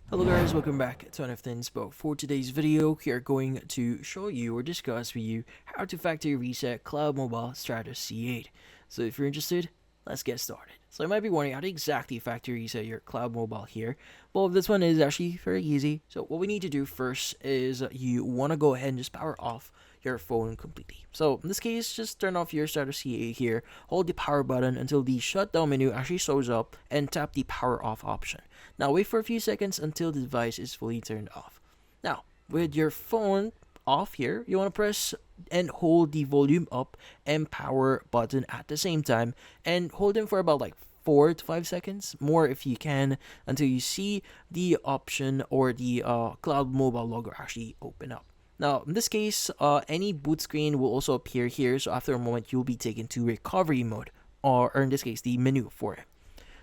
Hello guys, welcome back to another Inspo. For today's video, we are going to show you or discuss with you how to factory reset Cloud Mobile Stratus C8. So if you're interested, let's get started. So you might be wondering how to exactly factory reset your Cloud Mobile here. Well, this one is actually very easy. So what we need to do first is you want to go ahead and just power off your phone completely. So in this case, just turn off your Stratus C8 here, hold the power button until the shutdown menu actually shows up, and tap the power off option. Now wait for a few seconds until the device is fully turned off. Now, with your phone off here, you want to press and hold the volume up and power button at the same time, and hold them for about like 4 to 5 seconds, more if you can, until you see the option or the Cloud Mobile logo actually open up. Now, in this case, any boot screen will also appear here, so after a moment, you'll be taken to recovery mode, or in this case, the menu for it.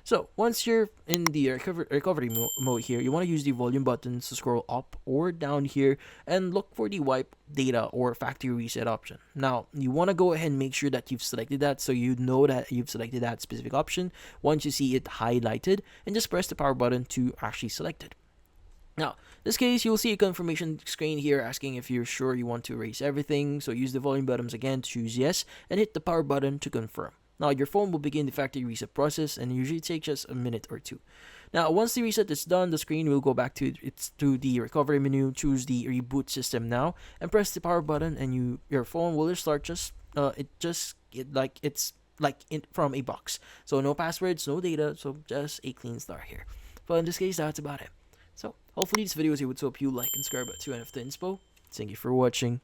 So once you're in the recovery mode here, you want to use the volume buttons to scroll up or down here and look for the wipe data or factory reset option. Now you want to go ahead and make sure that you've selected that, so you know that you've selected that specific option. Once you see it highlighted, and just press the power button to actually select it. Now, in this case, you'll see a confirmation screen here asking if you're sure you want to erase everything. So use the volume buttons again to choose yes, and hit the power button to confirm. Now, your phone will begin the factory reset process, and it usually takes just a minute or two. Now, once the reset is done, the screen will go back to the recovery menu. Choose the reboot system now, and press the power button, and your phone will start it's like from a box. So no passwords, no data, so just a clean start here. But in this case, that's about it. So hopefully this video was able to help you like and subscribe to NFT Inspo. Thank you for watching.